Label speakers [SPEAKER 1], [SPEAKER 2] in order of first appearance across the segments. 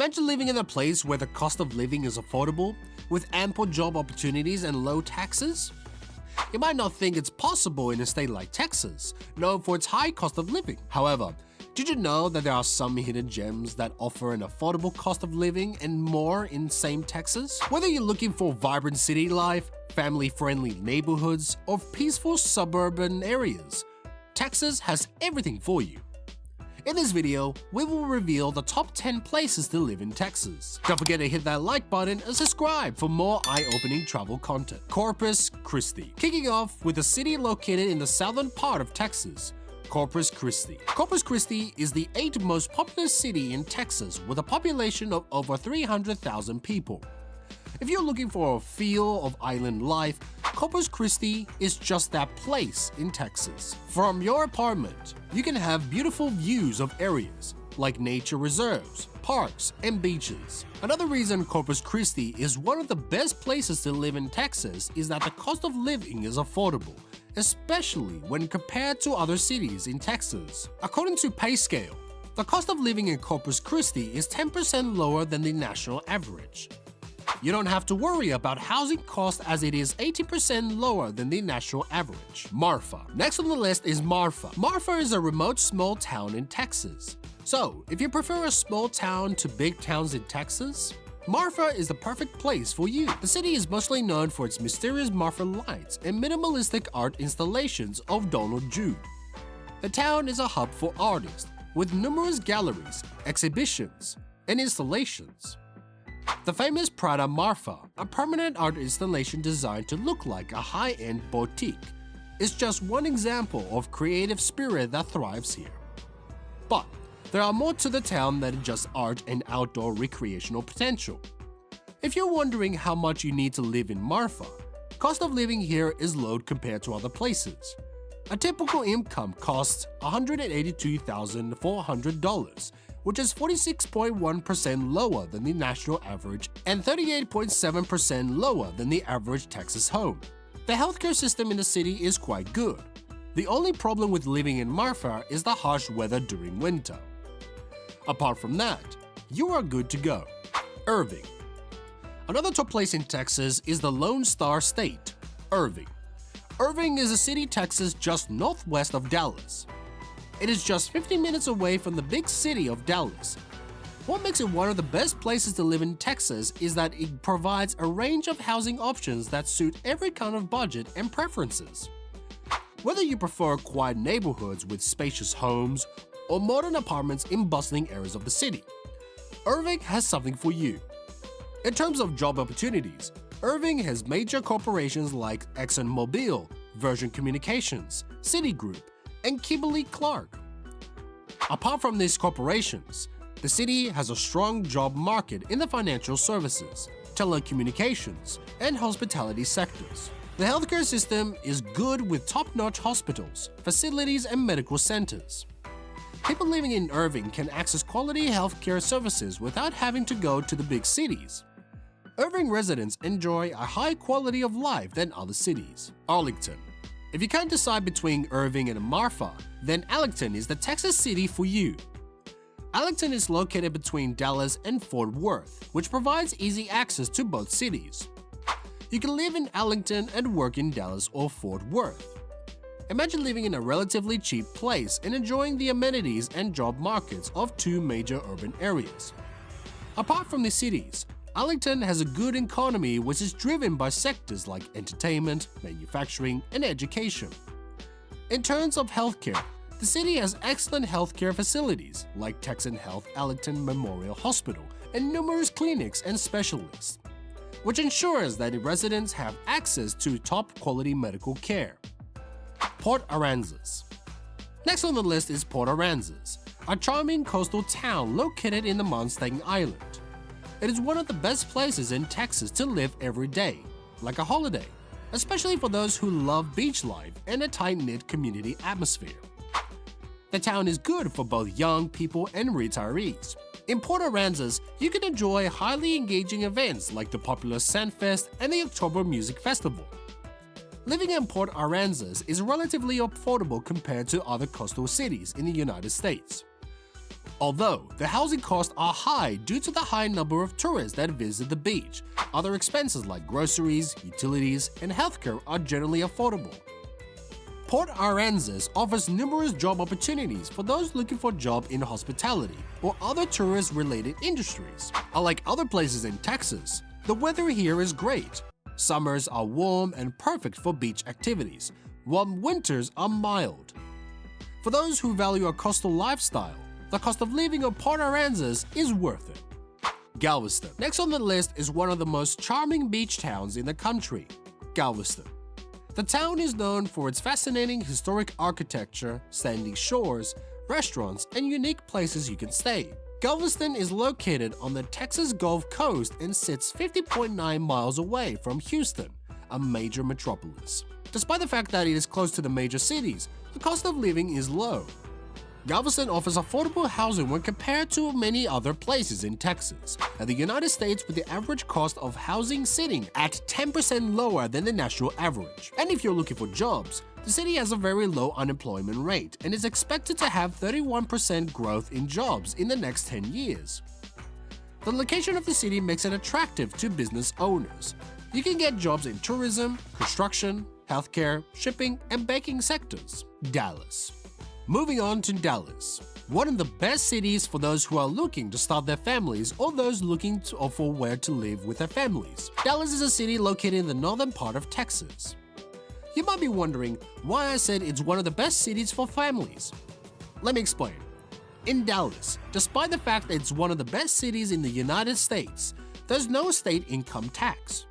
[SPEAKER 1] Imagine living in a place where the cost of living is affordable, with ample job opportunities and low taxes. You might not think it's possible in a state like Texas, known for its high cost of living. However, did you know that there are some hidden gems that offer an affordable cost of living and more in same Texas? Whether you're looking for vibrant city life, family-friendly neighborhoods, or peaceful suburban areas, Texas has everything for you. In this video, we will reveal the top 10 places to live in Texas. Don't forget to hit that like button and subscribe for more eye-opening travel content. Corpus Christi. Kicking off with a city located in the southern part of Texas, Corpus Christi. Corpus Christi is the 8th most populous city in Texas with a population of over 300,000 people. If you're looking for a feel of island life, Corpus Christi is just that place in Texas. From your apartment, you can have beautiful views of areas like nature reserves, parks, and beaches. Another reason Corpus Christi is one of the best places to live in Texas is that the cost of living is affordable, especially when compared to other cities in Texas. According to PayScale, the cost of living in Corpus Christi is 10% lower than the national average. You don't have to worry about housing costs as it is 80% lower than the national average. Marfa. Next on the list is Marfa. Marfa is a remote small town in Texas. So, if you prefer a small town to big towns in Texas, Marfa is the perfect place for you. The city is mostly known for its mysterious Marfa lights and minimalistic art installations of Donald Jude. The town is a hub for artists, with numerous galleries, exhibitions, and installations. The famous Prada Marfa, a permanent art installation designed to look like a high-end boutique, is just one example of creative spirit that thrives here. But there are more to the town than just art and outdoor recreational potential. If you're wondering how much you need to live in Marfa, cost of living here is low compared to other places. A typical income costs $182,400, which is 46.1% lower than the national average and 38.7% lower than the average Texas home. The healthcare system in the city is quite good. The only problem with living in Marfa is the harsh weather during winter. Apart from that, you are good to go. Irving. Another top place in Texas is the Lone Star State, Irving. Irving is a city, Texas, just northwest of Dallas. It is just 15 minutes away from the big city of Dallas. What makes it one of the best places to live in Texas is that it provides a range of housing options that suit every kind of budget and preferences. Whether you prefer quiet neighborhoods with spacious homes or modern apartments in bustling areas of the city, Irving has something for you. In terms of job opportunities, Irving has major corporations like ExxonMobil, Virgin Communications, Citigroup, and Kimberly-Clark. Apart from these corporations, the city has a strong job market in the financial services, telecommunications, and hospitality sectors. The healthcare system is good with top-notch hospitals, facilities, and medical centers. People living in Irving can access quality healthcare services without having to go to the big cities. Irving residents enjoy a high quality of life than other cities. Arlington. If you can't decide between Irving and Marfa, then Arlington is the Texas city for you. Arlington is located between Dallas and Fort Worth, which provides easy access to both cities. You can live in Arlington and work in Dallas or Fort Worth. Imagine living in a relatively cheap place and enjoying the amenities and job markets of two major urban areas. Apart from the cities, Arlington has a good economy which is driven by sectors like entertainment, manufacturing, and education. In terms of healthcare, the city has excellent healthcare facilities like Texan Health Arlington Memorial Hospital and numerous clinics and specialists, which ensures that residents have access to top-quality medical care. Port Aransas. Next on the list is Port Aransas, a charming coastal town located in the Mustang Island. It is one of the best places in Texas to live every day, like a holiday, especially for those who love beach life and a tight-knit community atmosphere. The town is good for both young people and retirees. In Port Aransas, you can enjoy highly engaging events like the popular Sandfest and the October Music Festival. Living in Port Aransas is relatively affordable compared to other coastal cities in the United States. Although the housing costs are high due to the high number of tourists that visit the beach, other expenses like groceries, utilities, and healthcare are generally affordable. Port Aransas offers numerous job opportunities for those looking for a job in hospitality or other tourist-related industries. Unlike other places in Texas, the weather here is great. Summers are warm and perfect for beach activities, while winters are mild. For those who value a coastal lifestyle, the cost of living of Port Aransas is worth it. Galveston. Next on the list is one of the most charming beach towns in the country, Galveston. The town is known for its fascinating historic architecture, sandy shores, restaurants, and unique places you can stay. Galveston is located on the Texas Gulf Coast and sits 50.9 miles away from Houston, a major metropolis. Despite the fact that it is close to the major cities, the cost of living is low. Galveston offers affordable housing when compared to many other places in Texas, and the United States with the average cost of housing sitting at 10% lower than the national average. And if you're looking for jobs, the city has a very low unemployment rate and is expected to have 31% growth in jobs in the next 10 years. The location of the city makes it attractive to business owners. You can get jobs in tourism, construction, healthcare, shipping, and banking sectors. Dallas. Moving on to Dallas, one of the best cities for those who are looking to start their families or those looking for where to live with their families. Dallas is a city located in the northern part of Texas. You might be wondering why I said it's one of the best cities for families. Let me explain. In Dallas, despite the fact that it's one of the best cities in the United States, there's no state income tax.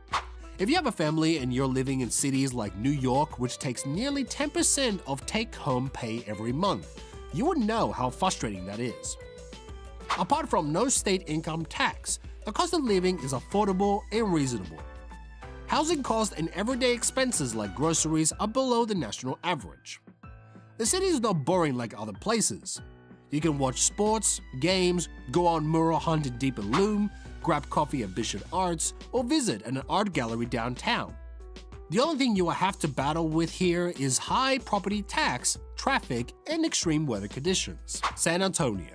[SPEAKER 1] If you have a family and you're living in cities like New York, which takes nearly 10% of take-home pay every month, you would know how frustrating that is. Apart from no state income tax, the cost of living is affordable and reasonable. Housing costs and everyday expenses like groceries are below the national average. The city is not boring like other places. You can watch sports, games, go on mural hunt in Deep and Loom, grab coffee at Bishop Arts, or visit an art gallery downtown. The only thing you will have to battle with here is high property tax, traffic, and extreme weather conditions. San Antonio.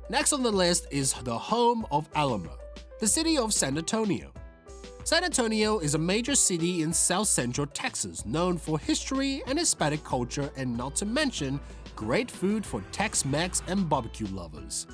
[SPEAKER 1] Next on the list is the home of Alamo, the city of San Antonio. San Antonio is a major city in south-central Texas known for history and Hispanic culture and not to mention great food for Tex-Mex and barbecue lovers.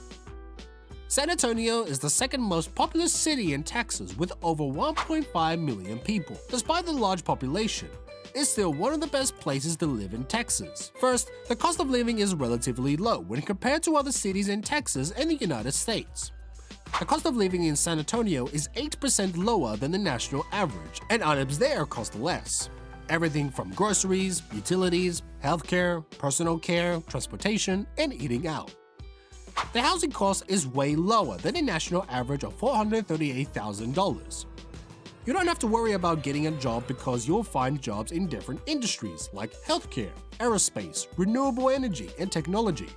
[SPEAKER 1] San Antonio is the second most populous city in Texas with over 1.5 million people. Despite the large population, it's still one of the best places to live in Texas. First, the cost of living is relatively low when compared to other cities in Texas and the United States. The cost of living in San Antonio is 8% lower than the national average, and items there cost less. Everything from groceries, utilities, healthcare, personal care, transportation, and eating out. The housing cost is way lower than the national average of $438,000. You don't have to worry about getting a job because you'll find jobs in different industries like healthcare, aerospace, renewable energy, and technology.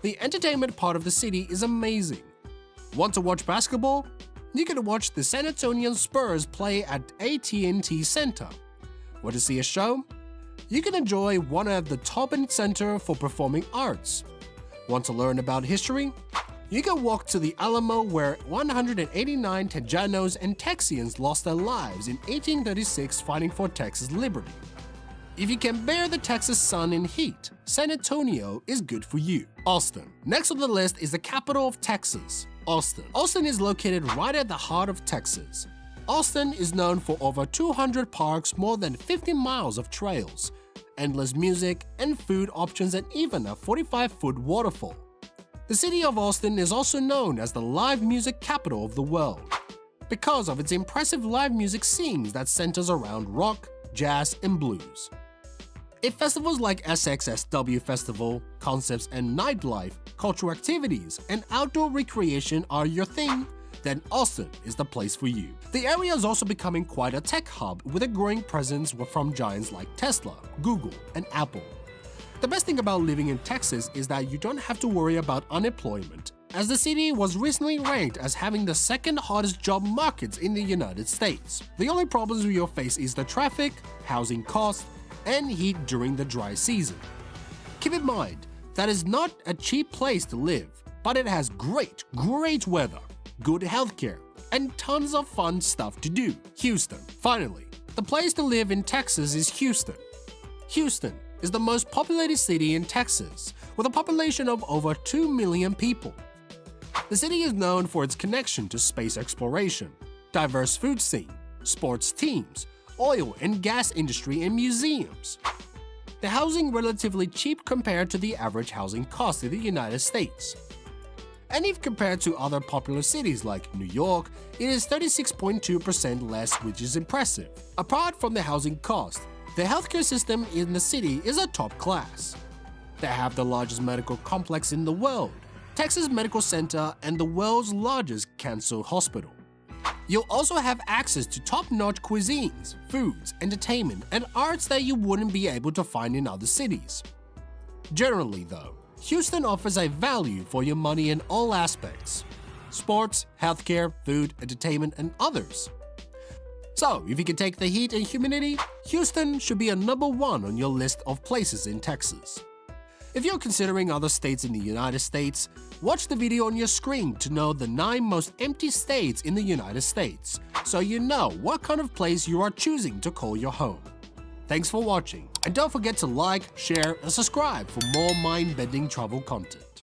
[SPEAKER 1] The entertainment part of the city is amazing. Want to watch basketball? You can watch the San Antonio Spurs play at AT&T Center. Want to see a show? You can enjoy one at the Taubman Center for Performing Arts. Want to learn about history? You can walk to the Alamo where 189 Tejanos and Texians lost their lives in 1836 fighting for Texas liberty. If you can bear the Texas sun and heat, San Antonio is good for you. Austin. Next on the list is the capital of Texas, Austin. Austin is located right at the heart of Texas. Austin is known for over 200 parks, more than 50 miles of trails, endless music and food options, and even a 45-foot waterfall. The city of Austin is also known as the live music capital of the world because of its impressive live music scenes that centers around rock, jazz, and blues. If festivals like SXSW Festival, concerts and nightlife, cultural activities, and outdoor recreation are your thing, then Austin is the place for you. The area is also becoming quite a tech hub with a growing presence from giants like Tesla, Google, and Apple. The best thing about living in Texas is that you don't have to worry about unemployment, as the city was recently ranked as having the second hottest job markets in the United States. The only problems you'll face is the traffic, housing costs, and heat during the dry season. Keep in mind, That is not a cheap place to live, but it has great weather, good healthcare, and tons of fun stuff to do. Houston. Finally, the place to live in Texas is Houston. Houston is the most populated city in Texas, with a population of over 2 million people. The city is known for its connection to space exploration, diverse food scene, sports teams, oil and gas industry, and museums. The housing relatively cheap compared to the average housing cost in the United States. And if compared to other popular cities like New York, it is 36.2% less, which is impressive. Apart from the housing cost, the healthcare system in the city is a top class. They have the largest medical complex in the world, Texas Medical Center, and the world's largest cancer hospital. You'll also have access to top-notch cuisines, foods, entertainment, and arts that you wouldn't be able to find in other cities. Generally, though, Houston offers a value for your money in all aspects: sports, healthcare, food, entertainment, and others. So, if you can take the heat and humidity, Houston should be a #1 on your list of places in Texas. If you're considering other states in the United States, watch the video on your screen to know the 9 most empty states in the United States, so you know what kind of place you are choosing to call your home. Thanks for watching, and don't forget to like, share, and subscribe for more mind-bending travel content.